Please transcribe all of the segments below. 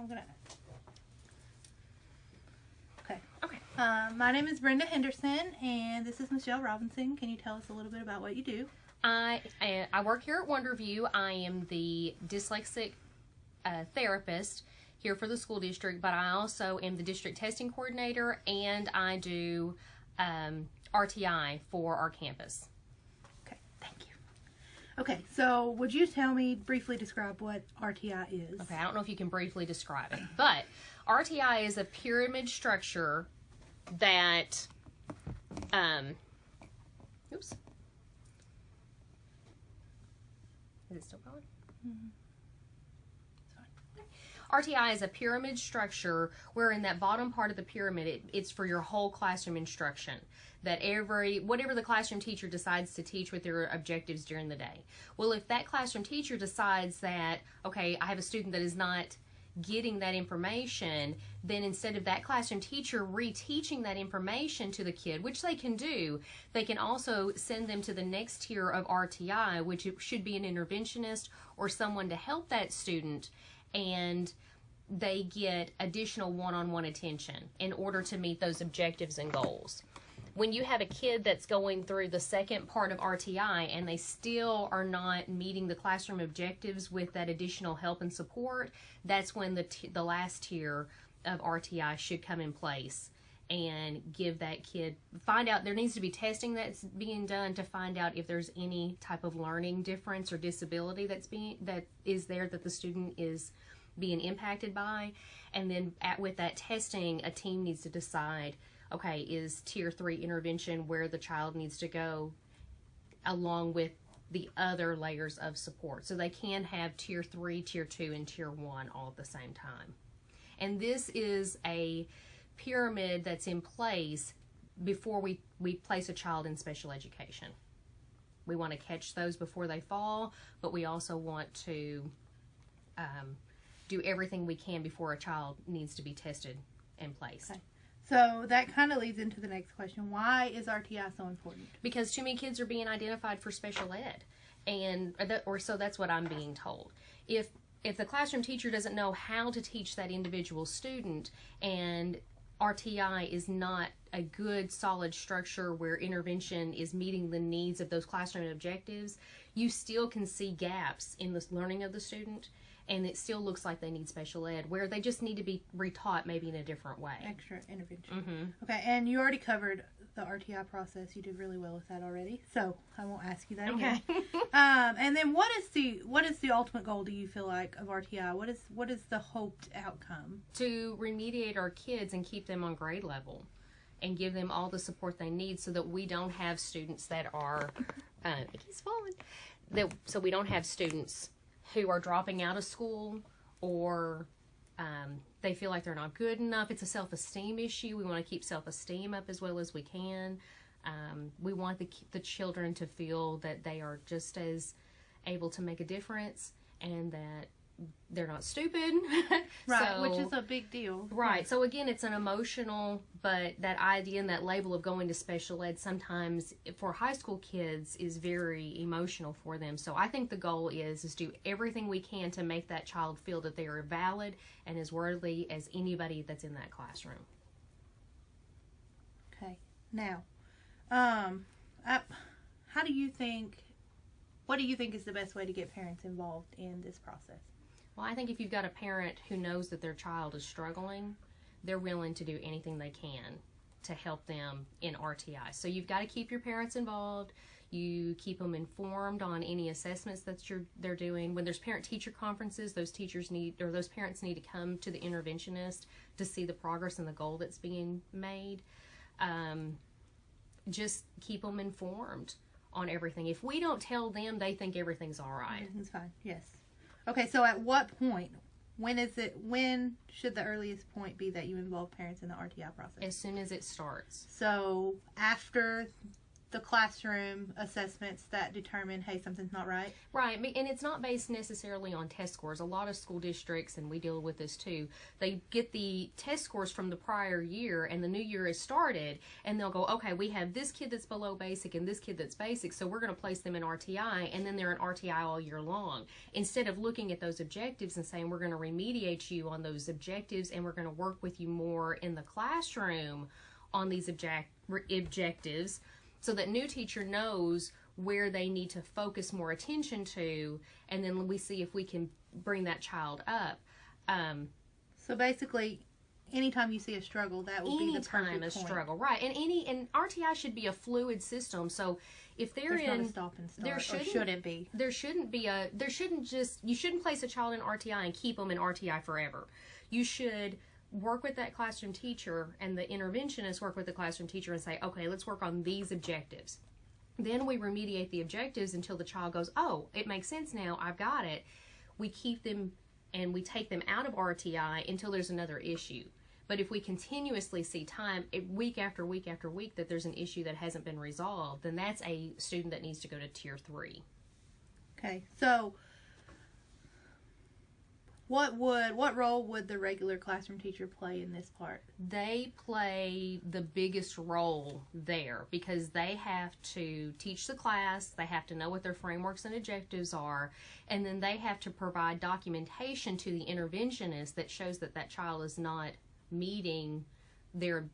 I'm going to... Okay. My name is Brenda Henderson, and this is Michelle Robinson. Can you tell us a little bit about what you do? I work here at Wonderview. I am the dyslexic therapist here for the school district, but I also am the district testing coordinator, and I do RTI for our campus. Okay, thank you. Okay, so would you briefly describe what RTI is? Okay, I don't know if you can briefly describe it, but RTI is a pyramid structure that, oops. Is it still going? Mm-hmm. RTI is a pyramid structure where in that bottom part of the pyramid, it's for your whole classroom instruction. That whatever the classroom teacher decides to teach with their objectives during the day. Well, if that classroom teacher decides that, okay, I have a student that is not getting that information, then instead of that classroom teacher reteaching that information to the kid, which they can do, they can also send them to the next tier of RTI, which should be an interventionist or someone to help that student, and they get additional one-on-one attention in order to meet those objectives and goals. When you have a kid that's going through the second part of RTI and they still are not meeting the classroom objectives with that additional help and support, that's when the last tier of RTI should come in place and give that kid, find out, there needs to be testing that's being done to find out if there's any type of learning difference or disability that is there that the student is being impacted by. And then with that testing, a team needs to decide, okay, is tier 3 intervention where the child needs to go along with the other layers of support. So they can have tier 3, tier 2, and tier 1 all at the same time. And this is a pyramid that's in place before we place a child in special education. We want to catch those before they fall, but we also want to do everything we can before a child needs to be tested and placed. Okay. So that kind of leads into the next question. Why is RTI so important? Because too many kids are being identified for special ed, or so that's what I'm being told. If the classroom teacher doesn't know how to teach that individual student, and RTI is not a good solid structure where intervention is meeting the needs of those classroom objectives, you still can see gaps in the learning of the student, and it still looks like they need special ed, where they just need to be retaught maybe in a different way. Extra intervention. Mm-hmm. Okay, and you already covered the RTI process. You did really well with that already, so I won't ask you that again. And then what is the ultimate goal, do you feel like, of RTI? What is the hoped outcome? To remediate our kids and keep them on grade level and give them all the support they need so that we don't have students that are, it keeps falling, so we don't have students who are dropping out of school, or they feel like they're not good enough. It's a self-esteem issue. We want to keep self-esteem up as well as we can. We want the children to feel that they are just as able to make a difference and that they're not stupid. Right, which is a big deal. Right. Yeah. So again, it's an emotional, but that idea and that label of going to special ed sometimes for high school kids is very emotional for them. So I think the goal is do everything we can to make that child feel that they are valid and as worthy as anybody that's in that classroom. Okay. Now, what do you think is the best way to get parents involved in this process? Well, I think if you've got a parent who knows that their child is struggling, they're willing to do anything they can to help them in RTI. So you've got to keep your parents involved. You keep them informed on any assessments that they're doing. When there's parent-teacher conferences, those parents need to come to the interventionist to see the progress and the goal that's being made. Just keep them informed on everything. If we don't tell them, they think everything's all right. Everything's fine. Yes. Okay, so at what point, when should the earliest point be that you involve parents in the RTI process? As soon as it starts. So after the classroom assessments that determine, hey, something's not right? Right, and it's not based necessarily on test scores. A lot of school districts, and we deal with this too, they get the test scores from the prior year, and the new year has started, and they'll go, okay, we have this kid that's below basic and this kid that's basic, so we're going to place them in RTI, and then they're in RTI all year long. Instead of looking at those objectives and saying, we're going to remediate you on those objectives, and we're going to work with you more in the classroom on these objectives, so that new teacher knows where they need to focus more attention to, and then we see if we can bring that child up. So basically, anytime you see a struggle, that would be the perfect point. Struggle, right? And RTI should be a fluid system. So if there's not a stop and start, you shouldn't place a child in RTI and keep them in RTI forever. You should work with that classroom teacher, and the interventionist work with the classroom teacher and say, okay, let's work on these objectives. Then we remediate the objectives until the child goes, oh, it makes sense now, I've got it. We keep them and we take them out of RTI until there's another issue. But if we continuously see week after week after week that there's an issue that hasn't been resolved, then that's a student that needs to go to Tier 3. Okay, so what role would the regular classroom teacher play in this part? They play the biggest role there because they have to teach the class, they have to know what their frameworks and objectives are, and then they have to provide documentation to the interventionist that shows that that child is not meeting their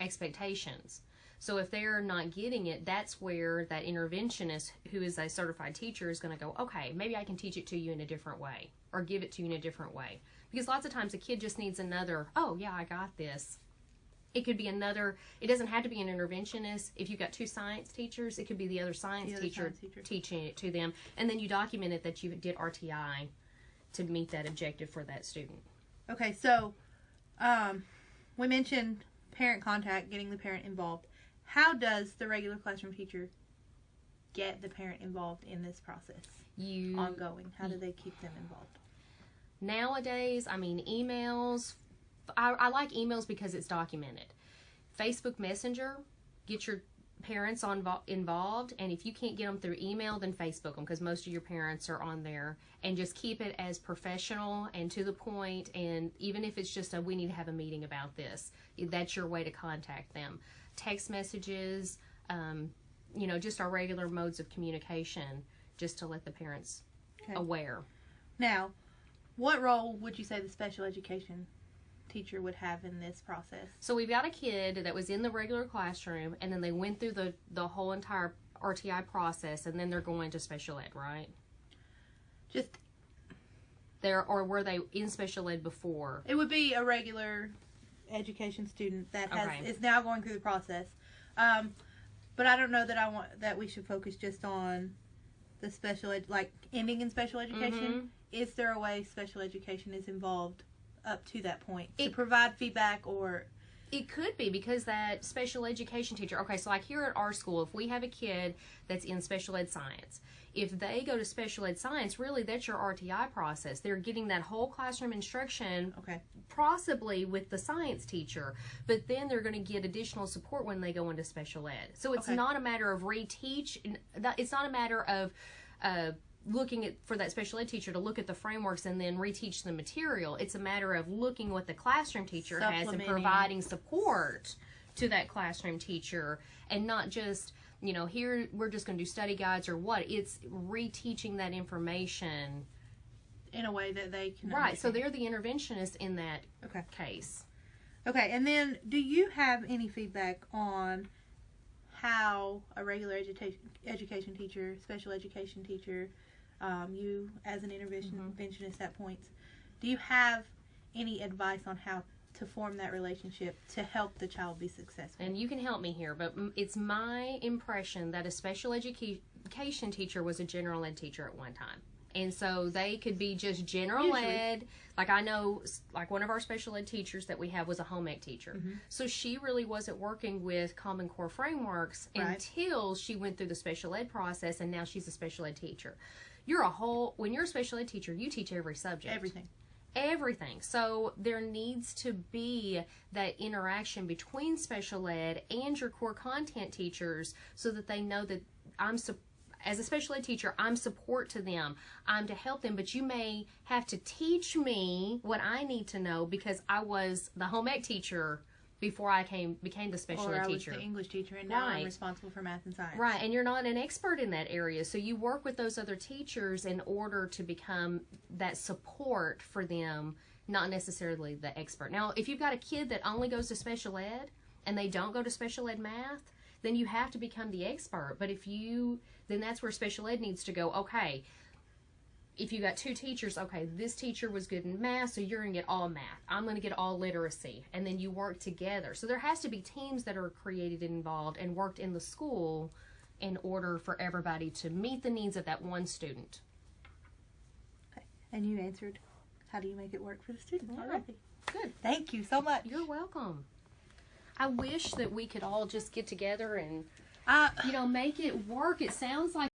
expectations. So if they're not getting it, that's where that interventionist, who is a certified teacher, is going to go, okay, maybe I can teach it to you in a different way or give it to you in a different way. Because lots of times a kid just needs another, oh, yeah, I got this. It could be another, it doesn't have to be an interventionist. If you've got two science teachers, it could be the other science teacher teaching it to them. And then you document it that you did RTI to meet that objective for that student. Okay, so we mentioned parent contact, getting the parent involved. How does the regular classroom teacher get the parent involved in this process? Ongoing. How do they keep them involved? Nowadays, I mean, emails. I like emails because it's documented. Facebook Messenger, get your parents involved, and if you can't get them through email, then Facebook them, because most of your parents are on there, and just keep it as professional and to the point, and even if it's just we need to have a meeting about this, that's your way to contact them. Text messages, just our regular modes of communication, just to let the parents aware. Now, what role would you say the special education teacher would have in this process? So we've got a kid that was in the regular classroom, and then they went through the whole entire RTI process, and then they're going to special ed, right? Or were they in special ed before? It would be a regular education student that is now going through the process. But I don't know that we should focus just on the special ed, like ending in special education. Mm-hmm. Is there a way special education is involved up to that point to provide feedback? Or it could be, because that special education teacher, okay, so like here at our school, if we have a kid that's in special ed science, if they go to special ed science, really that's your RTI process. They're getting that whole classroom instruction, possibly with the science teacher, but then they're going to get additional support when they go into special ed. So it's not a matter of reteach. It's not a matter of looking for that special ed teacher to look at the frameworks and then reteach the material. It's a matter of looking what the classroom teacher has and providing support to that classroom teacher, and not just, here we're just going to do study guides or what. It's reteaching that information in a way that they can understand. So they're the interventionist in that case. Okay, and then do you have any feedback on how a regular education teacher, special education teacher, you as an interventionist at points, do you have any advice on how to form that relationship to help the child be successful? And you can help me here, but it's my impression that a special education teacher was a general ed teacher at one time. And so they could be just general ed. Like I know, like one of our special ed teachers that we have was a home ec teacher. Mm-hmm. So she really wasn't working with Common Core frameworks until she went through the special ed process, and now she's a special ed teacher. When you're a special ed teacher, you teach every subject. Everything. Everything. So there needs to be that interaction between special ed and your core content teachers so that they know that as a special ed teacher, I'm support to them. I'm to help them, but you may have to teach me what I need to know because I was the home ec teacher before I became the special ed teacher. Or I was the English teacher, and now I'm responsible for math and science. Right, and you're not an expert in that area, so you work with those other teachers in order to become that support for them, not necessarily the expert. Now, if you've got a kid that only goes to special ed and they don't go to special ed math, then you have to become the expert. But then that's where special ed needs to go, okay, if you got two teachers, okay, this teacher was good in math, so you're going to get all math. I'm going to get all literacy. And then you work together. So there has to be teams that are created and involved and worked in the school in order for everybody to meet the needs of that one student. Okay. And you answered, how do you make it work for the students already? Good. Thank you so much. You're welcome. I wish that we could all just get together and, make it work. It sounds like